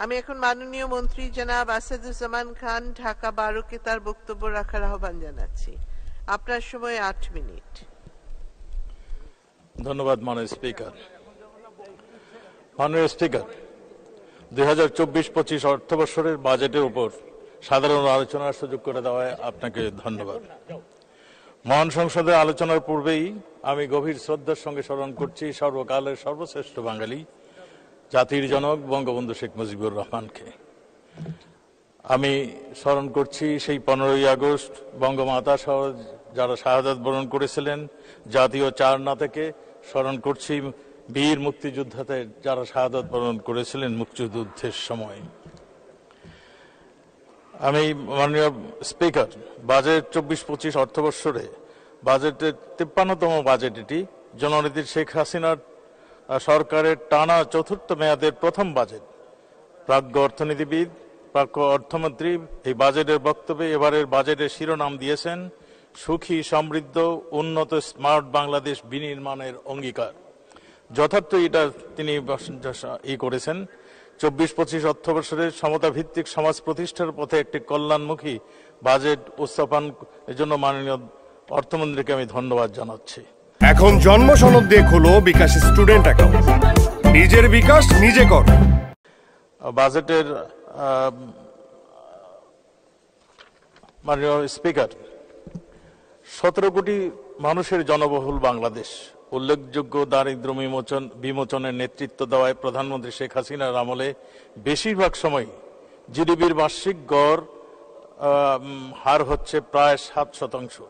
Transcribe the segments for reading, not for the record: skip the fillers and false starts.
আমি এখন মাননীয় মন্ত্রী জনাব আসাদুজ্জামান খান ঢাকা 12 কে তার বক্তব্য রাখার আহ্বান জানাচ্ছি। আপনার সময় 8 মিনিট। ধন্যবাদ মাননীয় স্পিকার। মাননীয় স্পিকার, 2024-25 অর্থবর্ষের বাজেটের উপর সাধারণ আলোচনার সুযোগ করে দেওয়ায় আপনাকে ধন্যবাদ। মহান সংসদের আলোচনার পূর্বেই আমি গভীর শ্রদ্ধার সঙ্গে স্মরণ করছি সর্বকালের সর্বশ্রেষ্ঠ বাঙালি, জাতির জনক বঙ্গবন্ধু শেখ মুজিবুর রহমানকে। আমি স্মরণ করছি সেই 15ই আগস্ট বঙ্গমাতা সহ যারা শাহাদাত বরণ করেছিলেন, জাতীয় চারনা থেকে স্মরণ করছি বীর মুক্তিযোদ্ধাতে যারা শাহাদাত বরণ করেছিলেন মুক্তিযুদ্ধের সময়। আমি মাননীয় স্পিকার, বাজেট 24-25 অর্থবর্ষরে বাজেটের 53তম বাজেট এটি জননেত্রী শেখ হাসিনার সরকারের টানা চতুর্থ মেয়াদের প্রথম বাজেট। প্রাজ্ঞ অর্থনীতিবিদ, প্রাজ্ঞ অর্থমন্ত্রী এই বাজেটের বক্তব্যে এবারের বাজেটের শিরোনাম দিয়েছেন সুখী, সমৃদ্ধ, উন্নত, স্মার্ট বাংলাদেশ বিনির্মাণের অঙ্গীকার। যথার্থ এটা তিনি করেছেন। 24-25 অর্থবর্ষের সমতা ভিত্তিক সমাজ প্রতিষ্ঠার পথে একটি কল্যাণমুখী বাজেট উপস্থাপনের জন্য মাননীয় অর্থমন্ত্রীকে আমি ধন্যবাদ জানাচ্ছি। এখন জন্ম সনদ দিয়ে খোলো বিকাশ স্টুডেন্ট অ্যাকাউন্ট, নিজের বিকাশ নিজে কর। বাজেটের মাননীয় স্পিকার, 17 কোটি মানুষের জনবহুল বাংলাদেশ উল্লেখযোগ্য দারিদ্র্য বিমোচনের নেতৃত্ব দেওয়ায় প্রধানমন্ত্রী শেখ হাসিনার আমলে বেশিরভাগ সময় জিডিপির বার্ষিক গড় হার হচ্ছে প্রায় 7%।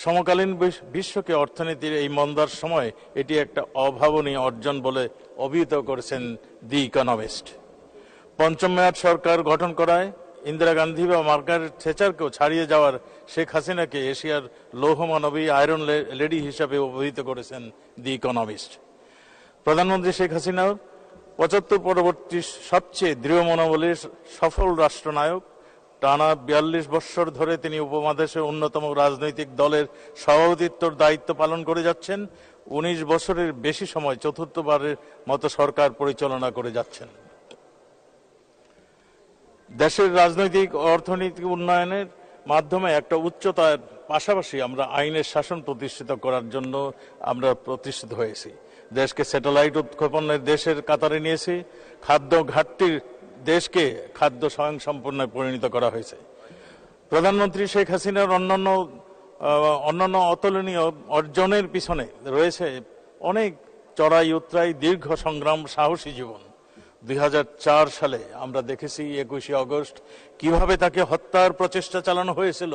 সমকালীন বিশ্বকে অর্থনীতির এই মন্দার সময় এটি একটা অভাবনীয় অর্জন বলে অভিহিত করেছেন দি ইকোনমিস্ট। পঞ্চম মেয়াদ সরকার গঠন করায় ইন্দিরা গান্ধী বা মার্গারেট থেচারকেও ছাড়িয়ে যাওয়ার শেখ হাসিনাকে এশিয়ার লৌহমানবী আয়রন লেডি হিসাবে অভিহিত করেছেন দি ইকোনমিস্ট। প্রধানমন্ত্রী শেখ হাসিনা 75 পরবর্তী সবচেয়ে দৃঢ় মনোবলের সফল রাষ্ট্রনায়ক। টানা 42 বৎসর ধরে তিনি উপমহাদেশের অন্যতম রাজনৈতিক দলের সভাপতিত্বর দায়িত্ব পালন করে যাচ্ছেন। 19 বছরের বেশি সময় চতুর্থবারের মতো সরকার পরিচালনা করে যাচ্ছেন। দেশের রাজনৈতিক অর্থনৈতিক উন্নয়নের মাধ্যমে একটা উচ্চতার পাশাপাশি আমরা আইনের শাসন প্রতিষ্ঠিত করার জন্য আমরা প্রতিষ্ঠিত হয়েছি। দেশকে স্যাটেলাইট উৎক্ষেপণের দেশের কাতারে নিয়েছি। খাদ্য ঘাটতির দেশকে খাদ্য স্বয়ংসম্পূর্ণ পরিণত করা হয়েছে। প্রধানমন্ত্রী শেখ হাসিনার অন্যান্য অতুলনীয় অর্জনের পিছনে রয়েছে অনেক চড়াই উতরাই, দীর্ঘ সংগ্রাম, সাহসী জীবন। 2004 সালে আমরা দেখেছি 21শে আগস্ট কিভাবে তাকে হত্যার প্রচেষ্টা চালানো হয়েছিল।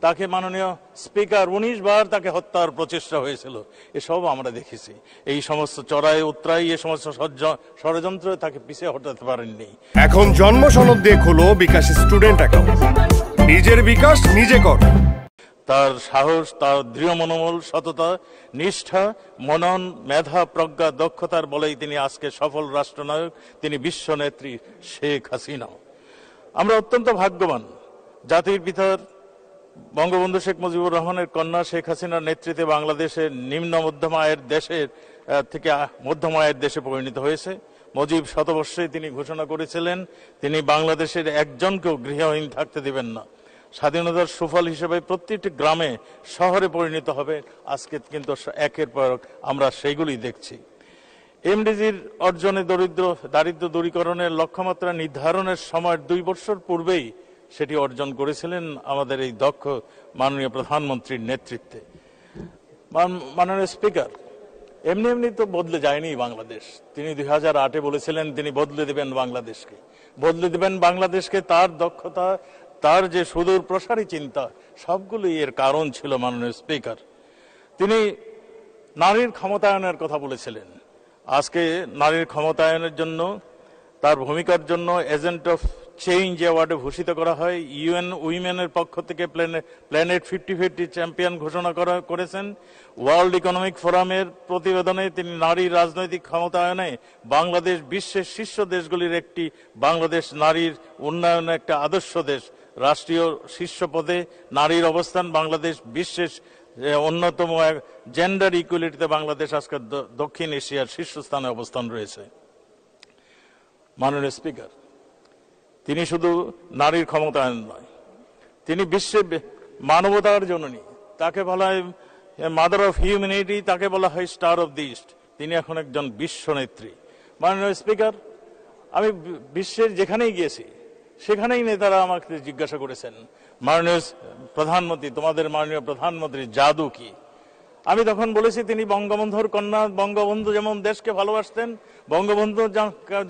তাকে মাননীয় স্পিকার 19 বার তাকে হত্যার প্রচেষ্টা হয়েছিল। এসব আমরা দেখেছি। এই সমস্ত চড়াই উতরাই, এই সমস্ত ষড়যন্ত্র তাকে পিছিয়ে হটাতে পারেননি। এখন জন্ম সনদ দিয়ে খোলো বিকাশ স্টুডেন্ট অ্যাকাউন্ট, নিজের বিকাশ নিজে কর। তার সাহস, তার দৃঢ় মনোবল, সততা, নিষ্ঠা, মনন, মেধা, প্রজ্ঞা, দক্ষতার বলেই তিনি আজকে সফল রাষ্ট্রনায়ক। তিনি বিশ্ব নেত্রী শেখ হাসিনা। আমরা অত্যন্ত ভাগ্যবান জাতির পিতার বঙ্গবন্ধু শেখ মুজিবুর রহমানের কন্যা শেখ হাসিনার নেতৃত্বে বাংলাদেশের নিম্ন মধ্যম আয়ের দেশের থেকে মধ্যম আয়ের দেশে পরিণত হয়েছে। মুজিব শতবর্ষে তিনি ঘোষণা করেছিলেন তিনি বাংলাদেশের একজনকেও গৃহহীন থাকতে দিবেন না। স্বাধীনতার সুফল হিসেবে প্রত্যেকটি গ্রামে শহরে পরিণত হবে। আজকে কিন্তু একের পর আমরা সেইগুলি দেখছি। এমডিজির অর্জনে দারিদ্র্য দূরীকরণের লক্ষ্যমাত্রা নির্ধারণের সময় 2 বছর পূর্বেই সেটি অর্জন করেছিলেন আমাদের এই দক্ষ মাননীয় প্রধানমন্ত্রীর নেতৃত্বে। মাননীয় স্পিকার, এমনি তো বদলে যায়নি বাংলাদেশ। তিনি 2008-এ বলেছিলেন তিনি বদলে দেবেন বাংলাদেশকে। তার দক্ষতা, তার যে সুদূর প্রসারী চিন্তা, সবগুলোই এর কারণ ছিল মাননীয় স্পিকার। তিনি নারীর ক্ষমতায়নের কথা বলেছিলেন। আজকে নারীর ক্ষমতায়নের জন্য, তার ভূমিকার জন্য এজেন্ট অফ চেঞ্জ অ্যাওয়ার্ডে ভূষিত করা হয়। ইউএন উইমেনের পক্ষ থেকে প্ল্যানেট 50-50 চ্যাম্পিয়ন ঘোষণা করেছেন। ওয়ার্ল্ড ইকোনমিক ফোরামের প্রতিবেদনে তিনি নারীর রাজনৈতিক ক্ষমতায়নে বাংলাদেশ বিশ্বের শীর্ষ দেশগুলির একটি, বাংলাদেশ নারীর উন্নয়নে একটা আদর্শ দেশ। রাষ্ট্রীয় শীর্ষ পদে নারীর অবস্থান বাংলাদেশ বিশ্বের অন্যতম জেন্ডার ইকুয়ালিটিতে বাংলাদেশ আজকে দক্ষিণ এশিয়ার শীর্ষস্থানে অবস্থান রয়েছে। মাননীয় স্পিকার, তিনি শুধু নারীর ক্ষমতায়ন নয়, তিনি বিশ্বে মানবতার জননী, তাকে বলা হয় মাদার অফ হিউম্যানিটি, তাকে বলা হয় স্টার অফ দি ইস্ট। তিনি এখন একজন বিশ্ব নেত্রী। মাননীয় স্পিকার, আমি বিশ্বের যেখানেই গিয়েছি সেখানেই নেতারা আমাকে জিজ্ঞাসা করেছেন, মাননীয় প্রধানমন্ত্রী, তোমাদের মাননীয় প্রধানমন্ত্রী জাদু কি? আমি তখন বলেছি তিনি বঙ্গবন্ধুর কন্যা। বঙ্গবন্ধু যেমন দেশকে ভালোবাসতেন, বঙ্গবন্ধু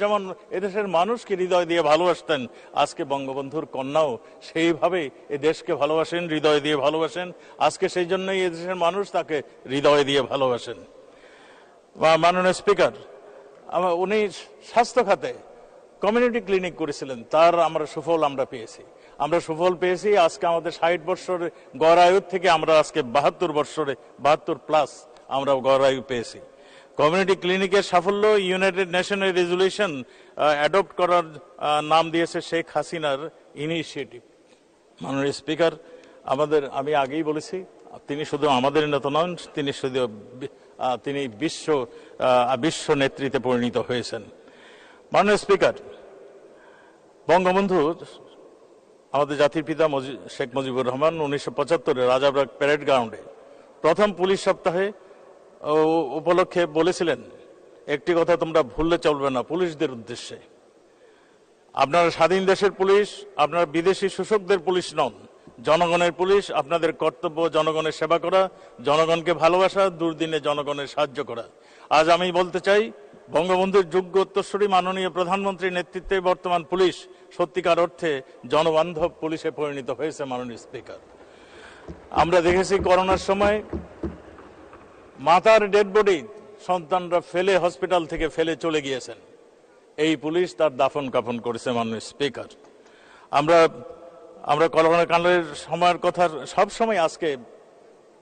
যেমন এদেশের মানুষকে হৃদয় দিয়ে ভালোবাসতেন, আজকে বঙ্গবন্ধুর কন্যাও সেইভাবে এ দেশকে ভালোবাসেন, হৃদয় দিয়ে ভালোবাসেন। আজকে সেই জন্যই এদেশের মানুষ তাকে হৃদয় দিয়ে ভালোবাসেন। মাননীয় স্পিকার, উনি স্বাস্থ্য খাতে কমিউনিটি ক্লিনিক করেছিলেন, তার আমরা সুফল সুফল পেয়েছি। আজকে আমাদের 60 বৎসরের গড় আয়ু থেকে আমরা আজকে 72 প্লাস আমরা গড় আয়ু পেয়েছি। কমিউনিটি ক্লিনিকের সাফল্য ইউনাইটেড নেশনের রেজুলেশন অ্যাডপ্ট করার নাম দিয়েছে শেখ হাসিনার ইনিশিয়েটিভ। মাননীয় স্পিকার, আমি আগেই বলেছি, তিনি শুধু আমাদের নেতা নন, তিনি বিশ্ব নেতৃত্বে পরিণত হয়েছেন। মাননীয় স্পিকার, বঙ্গবন্ধু আমাদের জাতির পিতা শেখ মুজিবুর রহমান 1975-এ রাজাবাগ প্যারেড গ্রাউন্ডে প্রথম পুলিশ সপ্তাহে উপলক্ষে বলেছিলেন, একটি কথা তোমরা ভুললে চলবে না পুলিশদের উদ্দেশ্যে, আপনারা স্বাধীন দেশের পুলিশ, আপনারা বিদেশি শোষকদের পুলিশ নন, জনগণের পুলিশ। আপনাদের কর্তব্য জনগণের সেবা করা, জনগণকে ভালোবাসা, দুর্দিনে জনগণের সাহায্য করা। আজ আমি বলতে চাই, বঙ্গবন্ধুর যোগ্য উত্তরসূরি মাননীয় প্রধানমন্ত্রীর নেতৃত্বে বর্তমান পুলিশ সত্যিকার অর্থে জনবান্ধব পুলিশে পরিণত হয়েছে। মাননীয় স্পিকার, আমরা দেখেছি করোনার সময় মাতার ডেড বডি সন্তানরা হসপিটাল থেকে ফেলে চলে গিয়েছেন, এই পুলিশ তার দাফন কাফন করেছে। মাননীয় স্পিকার, আমরা করোনা কালের সময়ের কথা সবসময় আজকে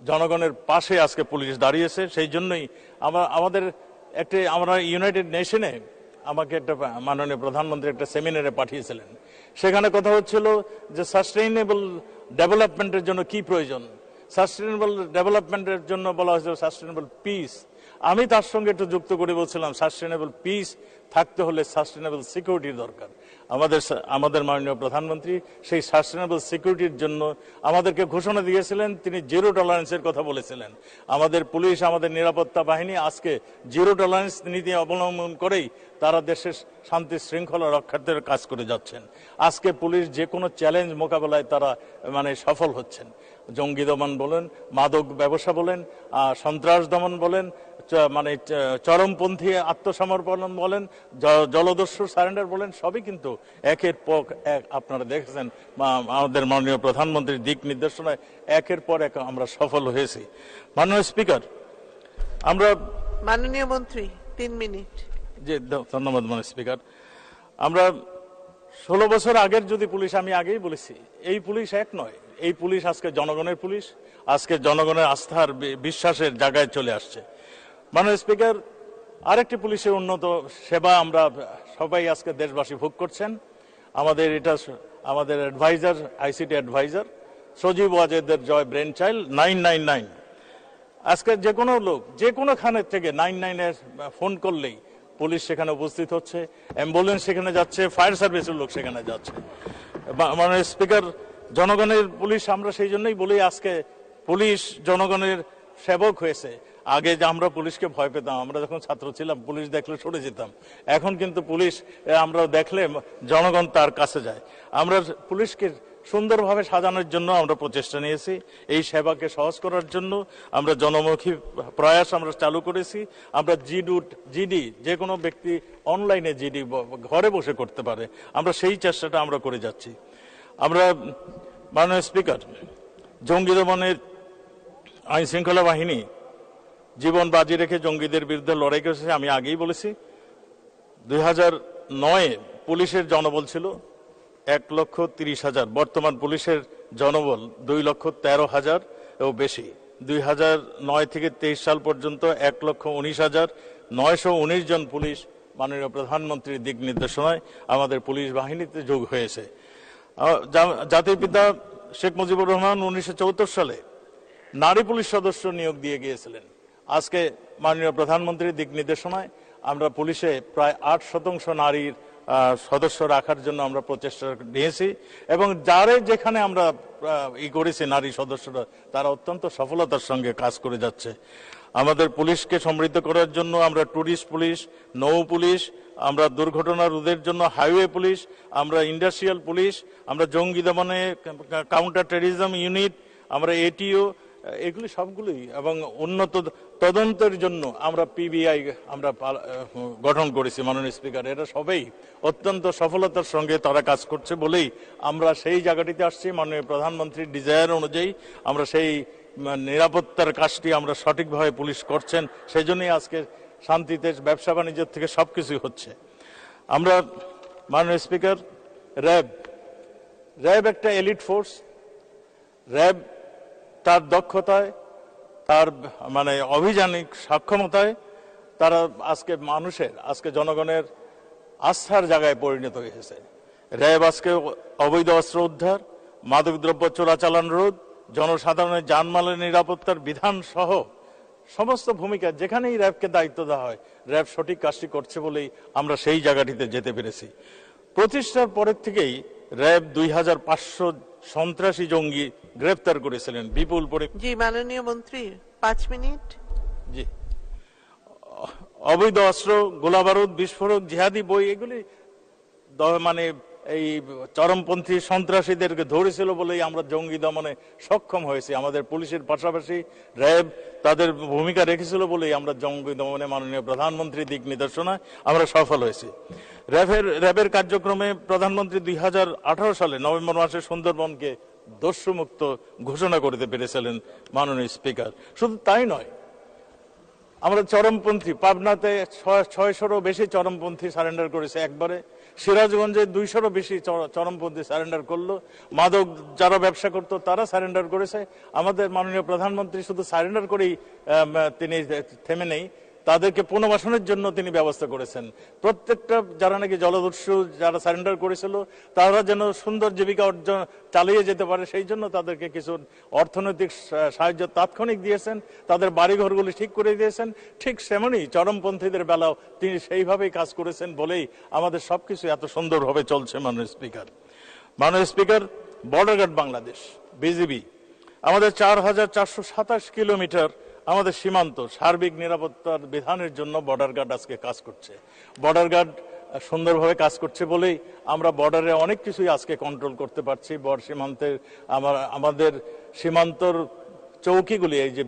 জনগণের পাশে আজকে পুলিশ দাঁড়িয়েছে। সেই জন্যই আমরা ইউনাইটেড নেশনে আমাকে একটা মাননীয় প্রধানমন্ত্রী একটা সেমিনারে পাঠিয়েছিলেন। সেখানে কথা হচ্ছিল যে সাস্টেইনেবল ডেভেলপমেন্টের জন্য কি প্রয়োজন। সাস্টেইনেবল ডেভেলপমেন্টের জন্য বলা হয়েছিল সাস্টেইনেবল পিস। আমি তার সঙ্গে একটু যুক্ত করে বলছিলাম, সাস্টেইনেবল পিস থাকতে হলে সাস্টেইনেবল সিকিউরিটির দরকার। আমাদের মাননীয় প্রধানমন্ত্রী সেই সাস্টেইনেবল সিকিউরিটির জন্য আমাদেরকে ঘোষণা দিয়েছিলেন, তিনি জিরো টলারেন্সের কথা বলেছিলেন। আমাদের পুলিশ, আমাদের নিরাপত্তা বাহিনী আজকে জিরো টলারেন্স নীতি অবলম্বন করেই তারা দেশের শান্তি শৃঙ্খলা রক্ষার্থে কাজ করে যাচ্ছেন। আজকে পুলিশ যে কোনো চ্যালেঞ্জ মোকাবেলায় তারা সফল হচ্ছেন। জঙ্গি দমন বলেন, মাদক ব্যবসা বলেন, সন্ত্রাস দমন বলেন, চরমপন্থী আত্মসমর্পণ বলেন, জলদস্যু সারেন্ডার বলেন, সবই কিন্তু একের পর এক আপনারা দেখেছেন আমাদের মাননীয় প্রধানমন্ত্রীর দিক নির্দেশনায় একের পর এক আমরা সফল হয়েছি। মাননীয় স্পিকার, মাননীয় মন্ত্রী 3 মিনিট। জি ধন্যবাদ মাননীয় স্পিকার। আমরা 16 বছর আগের যদি পুলিশ, আমি আগেই বলেছি, এই পুলিশ এক নয়। এই পুলিশ আজকে জনগণের পুলিশ, আজকে জনগণের আস্থার বিশ্বাসের জায়গায় চলে আসছে। মাননীয় স্পিকার, আরেকটি পুলিশের উন্নত সেবা আমরা সবাই আজকে দেশবাসী ভোগ করছেন। আমাদের অ্যাডভাইজার, আইসিটি অ্যাডভাইজার সজীব ওয়াজেদের জয় ব্রেন চাইল্ড 999। আজকে যে কোনো লোক যে কোনো খানের থেকে 99-এর ফোন করলেই পুলিশ সেখানে উপস্থিত হচ্ছে, অ্যাম্বুলেন্স সেখানে যাচ্ছে, ফায়ার সার্ভিসের লোক সেখানে যাচ্ছে। মাননীয় স্পিকার, জনগণের পুলিশ আমরা সেই জন্যই বলি, আজকে পুলিশ জনগণের সেবক হয়েছে। আগে যে আমরা পুলিশকে ভয় পেতাম, আমরা যখন ছাত্র ছিলাম পুলিশ দেখলে সরে যেতাম। এখন কিন্তু পুলিশ আমরা দেখলে জনগণ তার কাছে যায়। আমরা পুলিশকে সুন্দরভাবে সাজানোর জন্য আমরা প্রচেষ্টা নিয়েছি। এই সেবাকে সহজ করার জন্য আমরা জনমুখী প্রয়াস আমরা চালু করেছি। আমরা জিডি যে কোনো ব্যক্তি অনলাইনে জিডি ঘরে বসে করতে পারে, আমরা সেই চেষ্টাটা আমরা করে যাচ্ছি। আমরা মাননীয় স্পিকার, জঙ্গি দমনের আইন শৃঙ্খলা বাহিনী জীবন বাজি রেখে জঙ্গিদের বিরুদ্ধে লড়াই করেছে। আমি আগেই বলেছি 2009-এ পুলিশের জনবল ছিল 1,30,000, বর্তমান পুলিশের জনবল 2,13,000 ও বেশি। 2009 থেকে 23 সাল পর্যন্ত 1,19,919 জন পুলিশ মাননীয় প্রধানমন্ত্রীর দিক নির্দেশনায় আমাদের পুলিশ বাহিনীতে যোগ হয়েছে। জাতির পিতা শেখ মুজিবুর রহমান 1974 সালে নারী পুলিশ সদস্য নিয়োগ দিয়ে গিয়েছিলেন। আজকে মাননীয় প্রধানমন্ত্রীর দিক নির্দেশনায় আমরা পুলিশে প্রায় 8% নারীর সদস্য রাখার জন্য আমরা প্রচেষ্টা নিয়েছি এবং যারে যেখানে আমরা করেছি নারী সদস্যরা তারা অত্যন্ত সফলতার সঙ্গে কাজ করে যাচ্ছে। আমাদের পুলিশকে সমৃদ্ধ করার জন্য আমরা টুরিস্ট পুলিশ, নৌ পুলিশ, আমরা দুর্ঘটনা রোধের জন্য হাইওয়ে পুলিশ, আমরা ইন্ডাস্ট্রিয়াল পুলিশ, আমরা জঙ্গি দমনে কাউন্টার টেররিজম ইউনিট, আমরা এটিও, এগুলি সবগুলোই, এবং উন্নত তদন্তের জন্য আমরা পিবিআই আমরা গঠন করেছি মাননীয় স্পিকার। এরা সবাই অত্যন্ত সফলতার সঙ্গে তারা কাজ করছে বলেই আমরা সেই জায়গাটিতে আসছি। মাননীয় প্রধানমন্ত্রীর ডিজায়ার অনুযায়ী আমরা সেই নিরাপত্তার কাজটি আমরা সঠিকভাবে পুলিশ করছেন, সেই জন্যই আজকে শান্তিতে ব্যবসা বাণিজ্যের থেকে সবকিছু হচ্ছে। আমরা মাননীয় স্পিকার, র্যাব একটা এলিট ফোর্স। র্যাব তার দক্ষতায়, তার অভিযানিক সক্ষমতায় তারা আজকে জনগণের আস্থার জায়গায় পরিণত হয়েছে। র্যাব আজকে অবৈধ অস্ত্র উদ্ধার, মাদকদ্রব্য চোরাচালান রোধ, জনসাধারণের জানমালের নিরাপত্তার বিধান সহ সমস্ত ভূমিকা যেখানেই র্যাবকে দায়িত্ব দেওয়া হয় র্যাব সঠিক কাজটি করছে বলেই আমরা সেই জায়গাটিতে যেতে পেরেছি। প্রতিষ্ঠার পরের থেকেই র্যাব 2500 সন্ত্রাসী জঙ্গি গ্রেফতার করেছিলেন বিপুল পরিমাণ। জি মাননীয় মন্ত্রী 5 মিনিট। জি, অবৈধ অস্ত্র, গোলাবারুদ, বিস্ফোরক, জিহাদি বই, এগুলি এই চরমপন্থী সন্ত্রাসীদেরকে ধরেছিল বলেই আমরা জঙ্গি দমনে সক্ষম হয়েছি। আমাদের পুলিশের পাশাপাশি র্যাব তাদের ভূমিকা রেখেছিল বলেই আমরা জঙ্গি দমনে মাননীয় প্রধানমন্ত্রীর দিক নির্দেশনায় আমরা সফল হয়েছি। র্যাবের কার্যক্রমে প্রধানমন্ত্রী 2018 সালে নভেম্বর মাসে সুন্দরবনকে দস্যুমুক্ত ঘোষণা করতে পেরেছিলেন মাননীয় স্পিকার। শুধু তাই নয়, আমরা চরমপন্থী পাবনাতে 600-ও বেশি চরমপন্থী সারেন্ডার করেছে একবারে। সিরাজগঞ্জে 200-ও বেশি চরমপন্থী সারেন্ডার করলো। মাদক যারা ব্যবসা করতো তারা সারেন্ডার করেছে। আমাদের মাননীয় প্রধানমন্ত্রী শুধু সারেন্ডার করেই তিনি থেমে নেই, তাদেরকে পুনর্বাসনের জন্য তিনি ব্যবস্থা করেছেন। প্রত্যেকটা যারা নাকি জলদস্যু যারা সারেন্ডার করেছিল তারা যেন সুন্দর জীবিকা অর্জন চালিয়ে যেতে পারে সেই জন্য তাদেরকে কিছু অর্থনৈতিক সাহায্য তাৎক্ষণিক দিয়েছেন, তাদের বাড়িঘরগুলি ঠিক করে দিয়েছেন। ঠিক সেমনই চরমপন্থীদের বেলাও তিনি সেইভাবেই কাজ করেছেন বলেই আমাদের সবকিছু এত সুন্দরভাবে চলছে। মাননীয় speaker, border guard Bangladesh BGB আমাদের 4427 কিলোমিটার আমাদের সীমান্ত সার্বিক নিরাপত্তার বিধানের জন্য বর্ডার গার্ড আজকে কাজ করছে। বর্ডার গার্ড সুন্দরভাবে কাজ করছে বলেই আমরা বর্ডারে অনেক কিছুই আজকে কন্ট্রোল করতে পারছি। সীমান্তের আমাদের সীমান্তর চৌকিগুলি, এই যে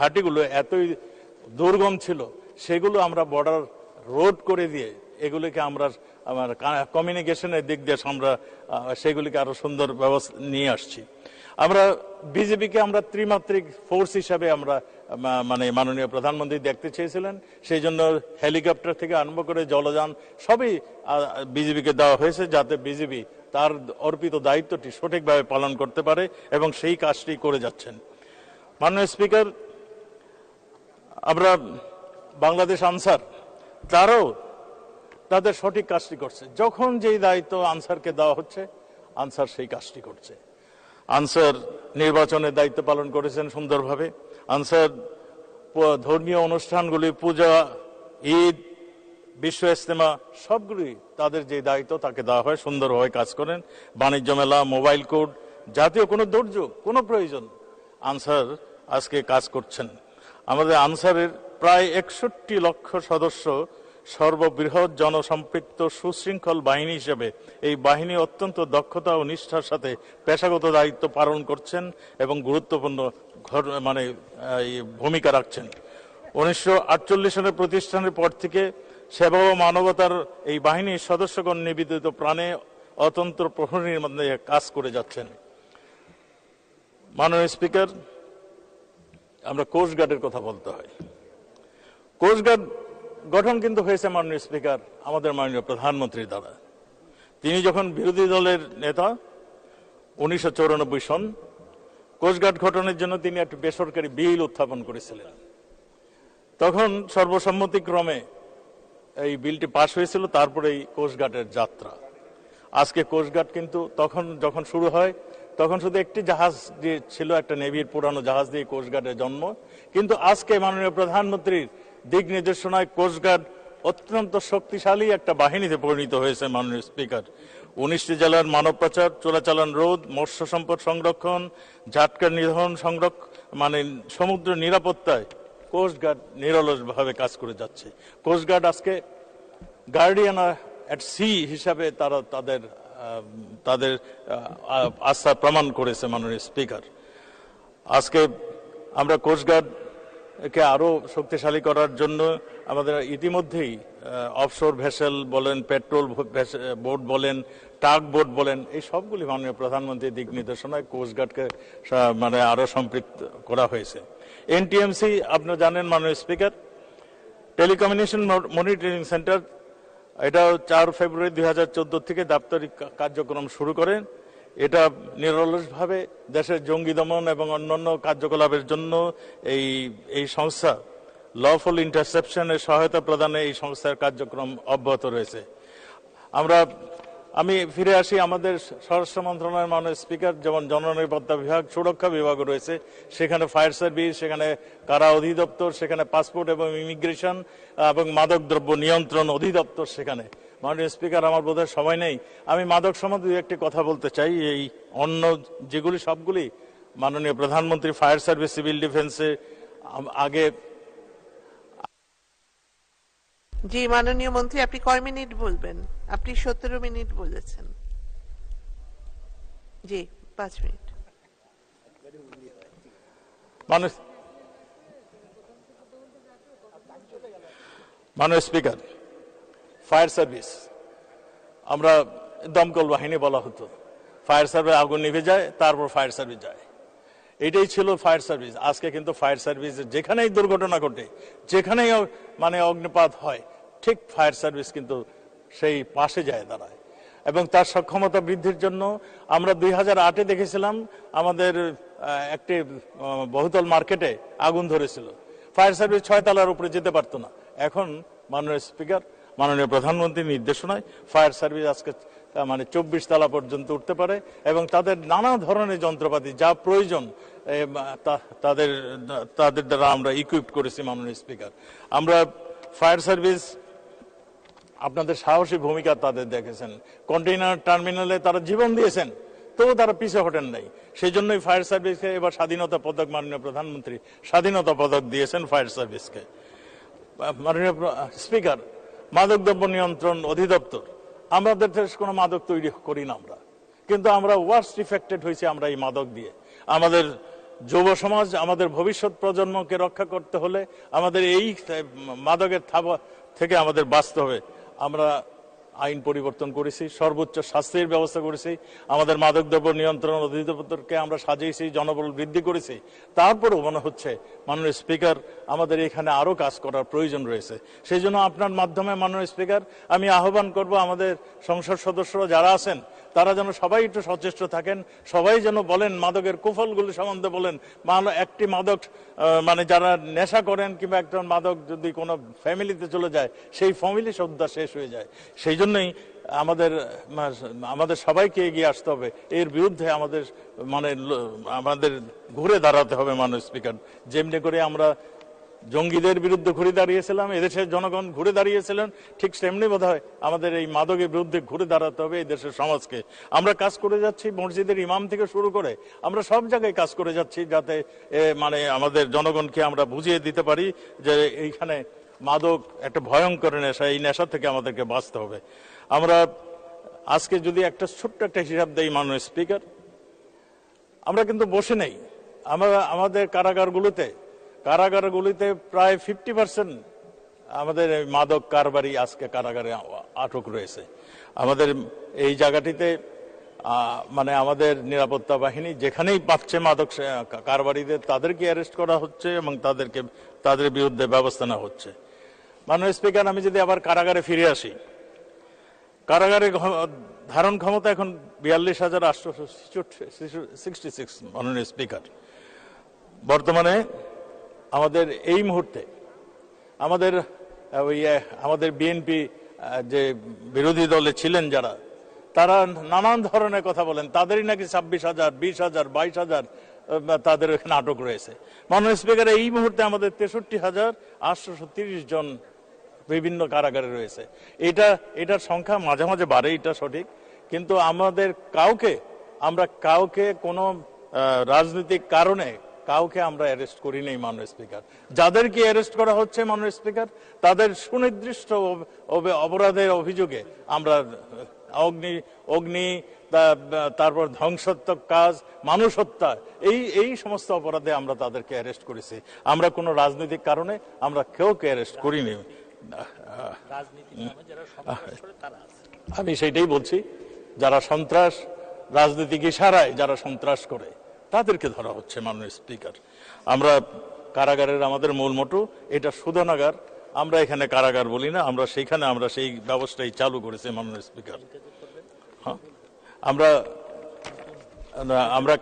ঘাটিগুলো এতই দুর্গম ছিল, সেগুলো আমরা বর্ডার রোড করে দিয়ে এগুলিকে আমরা কমিউনিকেশনের দিক দিয়ে আমরা সেগুলিকে আরো সুন্দর ব্যবস্থা নিয়ে আসছি। আমরা বিজেপিকে আমরা ত্রিমাত্রিক ফোর্স হিসাবে আমরা মাননীয় প্রধানমন্ত্রী দেখতে চেয়েছিলেন, সেই জন্য হেলিকপ্টার থেকে আরম্ভ করে জলযান সবই বিজেপিকে দেওয়া হয়েছে যাতে বিজেপি তার অর্পিত দায়িত্বটি সঠিকভাবে পালন করতে পারে এবং সেই কাজটি করে যাচ্ছেন। মাননীয় স্পিকার, আমরা বাংলাদেশ আনসার তারাও তাদের সঠিক কাজটি করছে। যখন যেই দায়িত্ব আনসারকে দেওয়া হচ্ছে আনসার সেই কাজটি করছে। আনসার নির্বাচনের দায়িত্ব পালন করেছেন সুন্দরভাবে। আনসার ধর্মীয় অনুষ্ঠানগুলি, পূজা, ঈদ, বিশ্ব ইজতেমা সবগুলি তাদের যে দায়িত্ব তাকে দেওয়া হয় সুন্দরভাবে কাজ করেন। বাণিজ্য মেলা, মোবাইল কোড, জাতীয় কোনো দুর্যোগ, কোনো প্রয়োজন আনসার আজকে কাজ করছেন। আমাদের আনসারের প্রায় 61 লক্ষ সদস্য, সর্ববৃহৎ জনসম্পৃক্ত সুশৃঙ্খল বাহিনী হিসেবে এই বাহিনী অত্যন্ত দক্ষতা ও নিষ্ঠার সাথে পেশাগত দায়িত্ব পালন করছেন এবং গুরুত্বপূর্ণ ভূমিকা রাখছেন। 1948 সালের প্রতিষ্ঠানের পর থেকে সেবা ও মানবতার এই বাহিনীর সদস্যগণ নিবেদিত প্রাণে অতন্ত্র প্রহরীর মধ্যে কাজ করে যাচ্ছেন। মাননীয় স্পিকার, আমরা কোস্ট গার্ডের কথা বলতে হয়। কোস্ট গার্ড গঠন কিন্তু হয়েছে মাননীয় স্পিকার আমাদের মাননীয় প্রধানমন্ত্রীর দ্বারা। তিনি যখন বিরোধী দলের নেতা 1994 সন কোস্টগার্ড গঠনের জন্য তিনি একটি বেসরকারি বিল উত্থাপন করেছিলেন। তখন সর্বসম্মতিক্রমে এই বিলটি পাশ হয়েছিল, তারপরেই কোস্টগার্ডের যাত্রা। আজকে কোস্টগার্ড কিন্তু তখন যখন শুরু হয় তখন শুধু একটি জাহাজ দিয়ে ছিল, একটা নেভির পুরানো জাহাজ দিয়ে কোস্টগার্ডের জন্ম। কিন্তু আজকে মাননীয় প্রধানমন্ত্রীর দিক নির্দেশনায় কোস্টগার্ড অত্যন্ত শক্তিশালী একটা বাহিনীতে পরিণত হয়েছে মাননীয় স্পিকার। 19টি জেলার মানব পাচার, চোরাচালান রোধ, মৎস্য সম্পদ সংরক্ষণ, ঝাটকার নিধন মানে সমুদ্র নিরাপত্তায় কোস্টগার্ড নিরলসভাবে কাজ করে যাচ্ছে। কোস্টগার্ড আজকে গার্ডিয়ান অ্যাট সি হিসাবে তারা তাদের আস্থা প্রমাণ করেছে মাননীয় স্পিকার। আজকে আমরা কোস্টগার্ডকে আরো শক্তিশালী করার জন্য আমাদের ইতিমধ্যেই অফশোর ভেসেল বলেন, পেট্রোল বোট বলেন, টাগ বোট বলেন, এই সবগুলি মাননীয় প্রধানমন্ত্রীর দিক নির্দেশনায় কোস্টগার্ডকে মানে আরো সম্পৃক্ত করা হয়েছে। এনটিএমসি আপনারা জানেন মাননীয় স্পিকার, টেলিকমিউনিকেশন মনিটরিং সেন্টার, এটা 4 ফেব্রুয়ারি 2014 থেকে দাপ্তরিক কার্যক্রম শুরু করেন। এটা নিরলসভাবে দেশের জঙ্গি দমন এবং অন্যান্য কার্যকলাপের জন্য এই সংস্থা লফুল ইন্টারসেপশনের সহায়তা প্রদানে এই সংস্থার কার্যক্রম অব্যাহত রয়েছে। আমি ফিরে আসি আমাদের স্বরাষ্ট্র মন্ত্রণালয়ের মাননীয় স্পিকার, যেমন জননিরাপত্তা বিভাগ, সুরক্ষা বিভাগ রয়েছে, সেখানে ফায়ার সার্ভিস, সেখানে কারা অধিদপ্তর, সেখানে পাসপোর্ট এবং ইমিগ্রেশন এবং মাদকদ্রব্য নিয়ন্ত্রণ অধিদপ্তর সেখানে। মাননীয় স্পিকার, আমার বোধহয় সময় নেই, আমি মাদক সম্বন্ধে একটি কথা বলতে চাই। এই অন্য যেগুলি সবগুলি মাননীয় প্রধানমন্ত্রী ফায়ার সার্ভিস, সিভিল ডিফেন্সে আগে। জি মাননীয় মন্ত্রী, আপনি কয় মিনিট বলবেন? আপনি 17 মিনিট বলেছেন। জি 5 মিনিট। মাননীয় স্পিকার, ফায়ার সার্ভিস, আমরা দমকল বাহিনী বলা হতো, ফায়ার সার্ভিস আগুন নিভে যায়, তারপর ফায়ার সার্ভিস যায়, এটাই ছিল ফায়ার সার্ভিস। আজকে কিন্তু ফায়ার সার্ভিস যেখানেই দুর্ঘটনা ঘটে, যেখানেই মানে অগ্নিপাত হয়, ঠিক ফায়ার সার্ভিস কিন্তু সেই পাশে যায় দাঁড়ায়। এবং তার সক্ষমতা বৃদ্ধির জন্য আমরা 2008-এ দেখেছিলাম আমাদের একটি বহুতল মার্কেটে আগুন ধরেছিল, ফায়ার সার্ভিস 6 তলার উপরে যেতে পারতো না। এখন মাননীয় স্পিকার, মাননীয় প্রধানমন্ত্রীর নির্দেশনায় ফায়ার সার্ভিস আজকে মানে 24 তলা পর্যন্ত উঠতে পারে এবং তাদের নানা ধরনের যন্ত্রপাতি যা প্রয়োজন তাদের দ্বারা আমরা ইকুইপ করেছি। মাননীয় স্পিকার, আমরা ফায়ার সার্ভিস আপনাদের সাহসী ভূমিকা তাদের দেখেছেন, কন্টেইনার টার্মিনালে তারা জীবন দিয়েছেন, তবু তারা পিছে হটেন নাই। সেই জন্যই ফায়ার সার্ভিসকে এবার স্বাধীনতা পদক, মাননীয় প্রধানমন্ত্রী স্বাধীনতা পদক দিয়েছেন ফায়ার সার্ভিসকে। মাননীয় স্পিকার, মাদকদ্রব্য নিয়ন্ত্রণ অধিদপ্তর, আমাদের দেশে কোনো মাদক তৈরি করি না আমরা, কিন্তু আমরা ওয়ার্স্ট ইফেক্টেড হয়েছি আমরা এই মাদক দিয়ে। আমাদের যুব সমাজ, আমাদের ভবিষ্যৎ প্রজন্মকে রক্ষা করতে হলে আমাদের এই মাদকের থাবা থেকে আমাদের বাঁচতে হবে। আমরা আইন পরিবর্তন করেছি, সর্বোচ্চ শাস্তির ব্যবস্থা করেছি, আমাদের মাদকদ্রব্য নিয়ন্ত্রণ অধিদপ্তরকে আমরা সাজিয়েছি, জনবল বৃদ্ধি করেছি। তারপরেও মনে হচ্ছে মাননীয় স্পিকার, আমাদের এখানে আরো কাজ করার প্রয়োজন রয়েছে। সেই জন্য আপনার মাধ্যমে মাননীয় স্পিকার আমি আহ্বান করব, আমাদের সংসদ সদস্যরা যারা আছেন তারা যেন সবাই একটু সচেষ্ট থাকেন, সবাই যেন বলেন মাদকের কুফলগুলি সম্বন্ধে বলেন। একটি মাদক মানে যারা নেশা করেন কিংবা একটা মাদক যদি কোনো ফ্যামিলিতে চলে যায়, সেই ফ্যামিলি সদ্যা শেষ হয়ে যায়। সেই জন্যই আমাদের সবাইকে এগিয়ে আসতে হবে, এর বিরুদ্ধে আমাদের ঘুরে দাঁড়াতে হবে। মাননীয় স্পিকার, যেমনি করে আমরা জঙ্গিদের বিরুদ্ধে ঘুরে দাঁড়িয়েছিলাম, এদেশের জনগণ ঘুরে দাঁড়িয়েছিলেন, ঠিক সেমনি বোধহয় আমাদের এই মাদকের বিরুদ্ধে ঘুরে দাঁড়াতে হবে এই দেশের সমাজকে। আমরা কাজ করে যাচ্ছি, মসজিদের ইমাম থেকে শুরু করে আমরা সব জায়গায় কাজ করে যাচ্ছি, যাতে আমাদের জনগণকে আমরা বুঝিয়ে দিতে পারি যে এইখানে মাদক একটা ভয়ঙ্কর নেশা, এই নেশা থেকে আমাদেরকে বাঁচতে হবে। আমরা আজকে যদি একটা ছোট্ট একটা হিসাব দেই মাননীয় স্পিকার, আমরা কিন্তু বসে নেই। আমাদের কারাগারগুলিতে প্রায় 50% আমাদের মাদক কারবারি আজকে কারাগারে আটক রয়েছে। আমাদের এই জায়গাটিতে আমাদের নিরাপত্তা বাহিনী যেখানেই পাচ্ছে মাদক কারবারিদের, তাদেরকে অ্যারেস্ট করা হচ্ছে এবং তাদের বিরুদ্ধে ব্যবস্থা নেওয়া হচ্ছে। মাননীয় স্পিকার, আমি যদি আবার কারাগারে ফিরে আসি, কারাগারে ধারণ ক্ষমতা এখন 42,866। মাননীয় স্পিকার, বর্তমানে আমাদের এই মুহূর্তে আমাদের বিএনপি যে বিরোধী দলে ছিলেন যারা, তারা নানান ধরনের কথা বলেন, তাদেরই নাকি 26,000, 20,000, 22,000 তাদের এখানে আটক রয়েছে। মাননীয় স্পিকার, এই মুহূর্তে আমাদের 63,830 জন বিভিন্ন কারাগারে রয়েছে। এটার সংখ্যা মাঝে মাঝে বাড়ে, এটা সঠিক, কিন্তু আমরা কাউকে কোনো রাজনৈতিক কারণে কাউকে আমরা অ্যারেস্ট করি নাই মাননীয় স্পিকার। যাদেরকে অ্যারেস্ট করা হচ্ছে মাননীয় স্পিকার, তাদের সুনির্দিষ্ট অপরাধের অভিযোগে আমরা অগ্নি তারপর ধ্বংসাত্মক কাজ, মানুষ হত্যা, এই সমস্ত অপরাধে আমরা তাদেরকে অ্যারেস্ট করেছি। আমরা কোনো রাজনৈতিক কারণে আমরা কেউকে অ্যারেস্ট করিনি। আমি সেইটাই বলছি, যারা সন্ত্রাস, রাজনৈতিক ইশারায় যারা সন্ত্রাস করে তাদেরকে ধরা হচ্ছে মাননীয় স্পিকার। আমরা কারাগারের আমাদের মূল মোটো এটা শোধনাগার, আমরা এখানে কারাগার বলি না, আমরা সেই ব্যবস্থাই চালু করেছি মাননীয় স্পিকার। হ্যাঁ, আমরা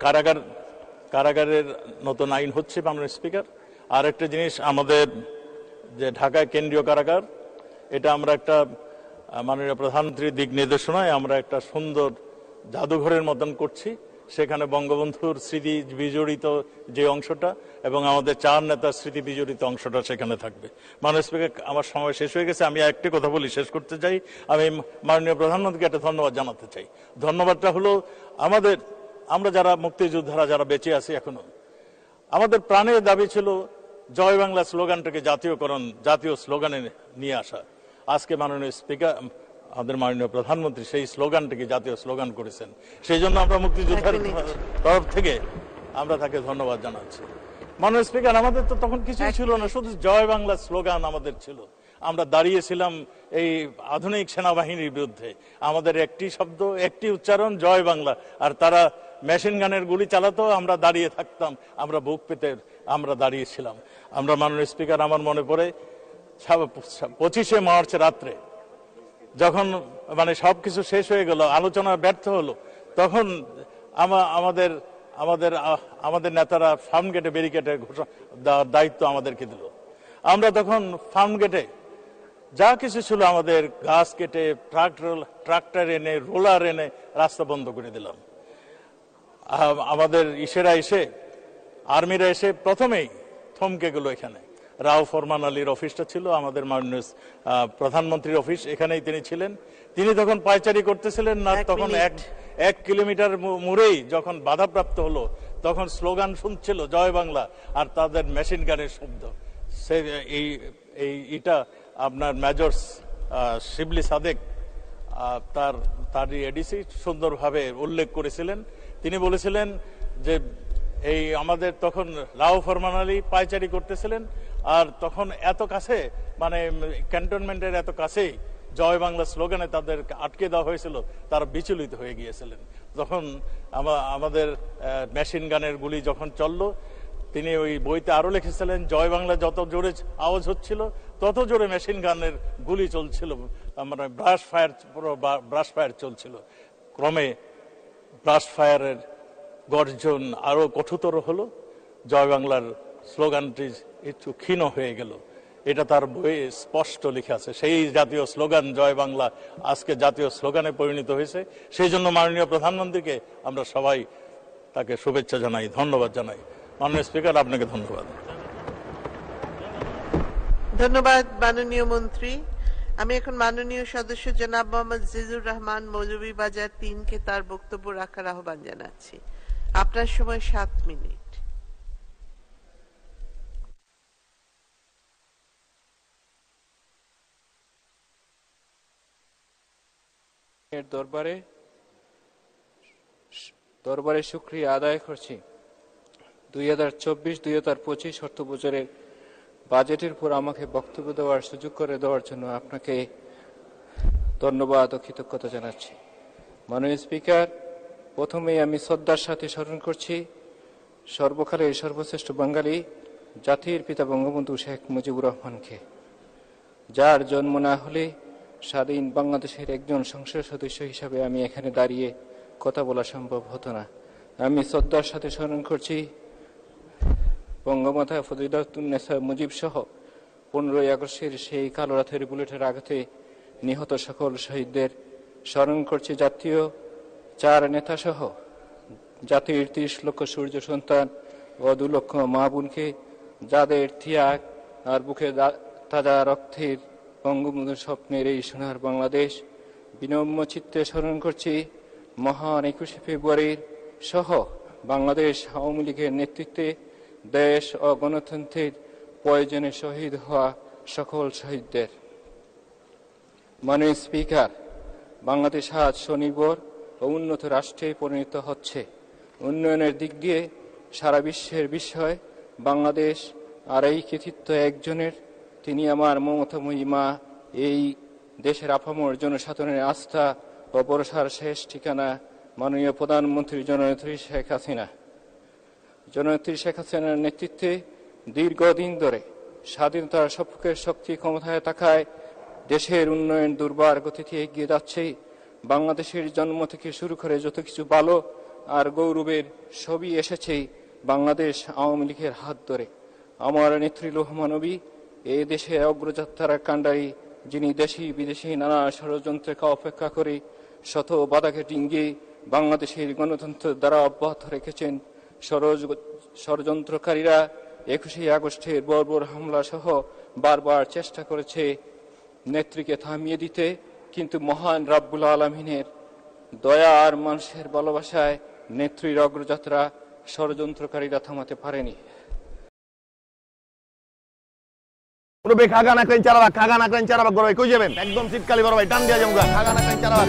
কারাগারের নতুন আইন হচ্ছে মাননীয় স্পিকার। আর একটা জিনিস, আমাদের যে ঢাকা কেন্দ্রীয় কারাগার, এটা আমরা একটা মাননীয় প্রধানমন্ত্রীর দিক নির্দেশনায় আমরা একটা সুন্দর জাদুঘরের মতন করছি। সেখানে বঙ্গবন্ধুর স্মৃতি বিজড়িত যে অংশটা এবং আমাদের চার নেতার স্মৃতি বিজড়িত অংশটা সেখানে থাকবে। মাননীয় স্পিকার, আমার সময় শেষ হয়ে গেছে, আমি একটি কথা বলি, শেষ করতে চাই। আমি মাননীয় প্রধানমন্ত্রীকে একটা ধন্যবাদ জানাতে চাই। ধন্যবাদটা হলো, আমরা যারা মুক্তিযোদ্ধারা যারা বেঁচে আছি এখনো, আমাদের প্রাণের দাবি ছিল জয় বাংলা স্লোগানটাকে জাতীয় স্লোগানে নিয়ে আসা। আজকে মাননীয় স্পিকার, আমাদের মাননীয় প্রধানমন্ত্রী সেই স্লোগানটিকে জাতীয় স্লোগান করেছেন। সেই জন্য আমরা মুক্তিযোদ্ধার তরফ থেকে আমরা তাকে ধন্যবাদ জানাচ্ছি। মাননীয় স্পিকার, আমাদের তো তখন কিছুই ছিল না, শুধু জয় বাংলা স্লোগান আমাদের ছিল। আমরা দাঁড়িয়েছিলাম এই আধুনিক সেনাবাহিনীর বিরুদ্ধে। আমাদের একটি শব্দ, একটি উচ্চারণ, জয় বাংলা। আর তারা মেশিন গানের গুলি চালাতো, আমরা দাঁড়িয়ে থাকতাম, আমরা বুক পেতে আমরা দাঁড়িয়েছিলাম। আমরা মাননীয় স্পিকার, আমার মনে পড়ে 25শে মার্চ রাত্রে যখন সবকিছু শেষ হয়ে গেল, আলোচনা ব্যর্থ হলো, তখন আমাদের নেতারা ফার্ম গেটে ব্যারিকেডের দায়িত্ব আমাদেরকে দিল। আমরা তখন ফার্ম গেটে যা কিছু ছিল, আমাদের গাছ কেটে ট্রাক্টর এনে, রোলার এনে রাস্তা বন্ধ করে দিলাম। আমাদের আর্মিরা এসে প্রথমেই থমকে গেল। এখানে রাও ফরমান আলীর অফিসটা ছিল, আমাদের মাননীয় প্রধানমন্ত্রীর অফিস, এখানেই তিনি ছিলেন। তিনি তখন পায়চারি করতেছিলেন না, তখন 1 কিলোমিটার মুড়েই যখন বাধাপ্রাপ্ত হলো, তখন স্লোগান শুনছিল জয় বাংলা, আর তাদের মেশিন গানের শব্দ। এটা আপনার মেজর শিবলি সাদেক তার এডিসি সুন্দরভাবে উল্লেখ করেছিলেন। তিনি বলেছিলেন যে আমাদের তখন রাও ফরমান আলী পায়চারি করতেছিলেন, আর তখন এত কাছে, ক্যান্টনমেন্টের এত কাছেই জয় বাংলা স্লোগানে তাদের আটকে দেওয়া হয়েছিল, তারা বিচলিত হয়ে গিয়েছিলেন। তখন আমাদের মেশিন গানের গুলি যখন চললো, তিনি ওই বইতে আরো লিখেছিলেন, জয় বাংলা যত জোরে আওয়াজ হচ্ছিল, তত জোরে মেশিন গানের গুলি চলছিল, ব্রাশ ফায়ার চলছিল। ক্রমে ব্রাশ ফায়ারের গর্জন আরো কঠোরতর হলো, জয় বাংলার স্লোগানটি একটু ক্ষীণ হয়ে গেল। এটা তার বইয়ে স্পষ্ট লেখা আছে। সেই জাতীয় স্লোগান জয় বাংলা আজকে জাতীয় স্লোগানে পরিণত হয়েছে। সেই জন্য মাননীয় প্রধানমন্ত্রীকে আমরা সবাই তাকে শুভেচ্ছা জানাই, ধন্যবাদ জানাই। মাননীয় স্পিকার, আপনাকে ধন্যবাদ। ধন্যবাদ মাননীয় মন্ত্রী। আমি এখন মাননীয় সদস্য জনাব মোহাম্মদ জিজুর রহমান, মৌলভীবাজার 3কে তার বক্তব্য রাখার আহ্বান জানাচ্ছি। আপনার সময় 7 মিনিট। দরবারে শুকরিয়া আদায় করছি। 2024-2025 অর্থ বছরের বাজেটের উপর আমাকে বক্তব্য দেওয়ার সুযোগ করে দেওয়ার জন্য আপনাকে ধন্যবাদ ও কৃতজ্ঞতা জানাচ্ছি। মাননীয় স্পিকার, প্রথমেই আমি শ্রদ্ধার সাথে স্মরণ করছি সর্বকালের সর্বশ্রেষ্ঠ বাঙালি জাতির পিতা বঙ্গবন্ধু শেখ মুজিবুর রহমানকে, যার জন্ম না হলে স্বাধীন বাংলাদেশের একজন সংসদ সদস্য হিসাবে আমি এখানে দাঁড়িয়ে কথা বলা সম্ভব হতো না। আমি শ্রদ্ধার সাথে স্মরণ করছি বঙ্গমাতা ফজিলাতুন্নেসা মুজিব সহ 15ই আগস্টের সেই কালো রাতের বুলেটের আঘাতে নিহত সকল শহীদদের। স্মরণ করছি জাতীয় 4 নেতা সহ জাতির 30 লক্ষ সূর্য সন্তান ও 2 লক্ষ মা বোনকে, যাদের ত্যাগ আর বুকে তাজা রক্তের বঙ্গবন্ধুর স্বপ্নের এই সোনার বাংলাদেশ বিনম্র চিত্তে স্মরণ করছি মহান 21শে ফেব্রুয়ারির সহ বাংলাদেশ আওয়ামী লীগের নেতৃত্বে দেশ ও গণতন্ত্রের প্রয়োজনে শহীদ হওয়া সকল শহীদদের। মাননীয় স্পিকার, বাংলাদেশ আজ স্বনির্ভর ও উন্নত রাষ্ট্রে পরিণত হচ্ছে। উন্নয়নের দিক দিয়ে সারা বিশ্বের বিষয় বাংলাদেশ, আর এই কৃতিত্ব একজনের, তিনি আমার মমতাময়ী মা, এই দেশের আপামর জনসাধারণের আস্থা ও ভরসার শেষ ঠিকানা মাননীয় প্রধানমন্ত্রী জননেত্রী শেখ হাসিনা। জননেত্রী শেখ হাসিনার নেতৃত্বে দীর্ঘদিন ধরে স্বাধীনতার সপক্ষের শক্তি ক্ষমতায় থাকায় দেশের উন্নয়ন দুর্বার গতিতে এগিয়ে যাচ্ছে। বাংলাদেশের জন্ম থেকে শুরু করে যত কিছু ভালো আর গৌরবের সবই এসেছে বাংলাদেশ আওয়ামী লীগের হাত ধরে। আমার নেত্রী লৌহ মানবী এই দেশের অগ্রযাত্রার কাণ্ডারী, যিনি দেশি বিদেশি নানা ষড়যন্ত্রকে অপেক্ষা করে শত বাধাকে ডিঙ্গিয়ে বাংলাদেশের গণতন্ত্রের দ্বারা অব্যাহত রেখেছেন। ষড়যন্ত্রকারীরা 21শে আগস্টের বর্বর হামলা সহ বারবার চেষ্টা করেছে নেত্রীকে থামিয়ে দিতে, কিন্তু মহান রাব্বুল আলামিনের দয়া আর মানুষের ভালোবাসায় নেত্রীর অগ্রযাত্রা ষড়যন্ত্রকারীরা থামাতে পারেনি। খাগা নাকলেন চারাবাগ, খাগা নাকলেন চারাবাগ বড় ভাই কই যাবেন? একদম শীতকালী বড় ভাই টান দিয়া যাবো। খাগা নাকলেন চারাবাগ।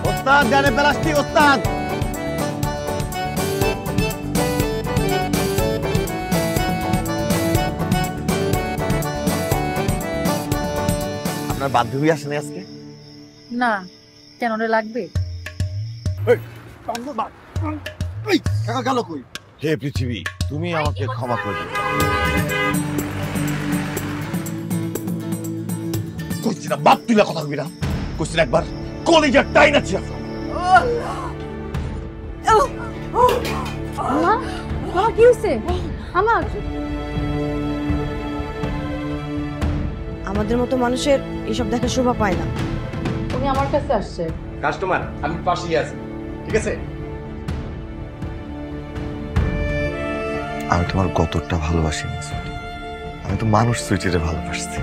ওস্তাদ গানে প্লাস্টিক ওস্তাদ। আপনার বান্ধবী আসেনি আজকে? না, কেন রে লাগবে? গেল কই? হে পৃথিবী, তুমি আমাকে ক্ষমা করে দিও। কইছি না বাপ তুইলা কথা কবি না, কইছি না একবার কলিজার টাইন আছে। মা কি হইছে? আমাদের মতো মানুষের এসব দেখা শোভা পায় না। উনি আমার কাছে আসছে। কাস্টমার, আমি পাশেই আছি, ঠিক আছে? আমি তোমার কতটা ভালোবাসি, আমি তো মানুষ সুইটিরে ভালোবাসছি।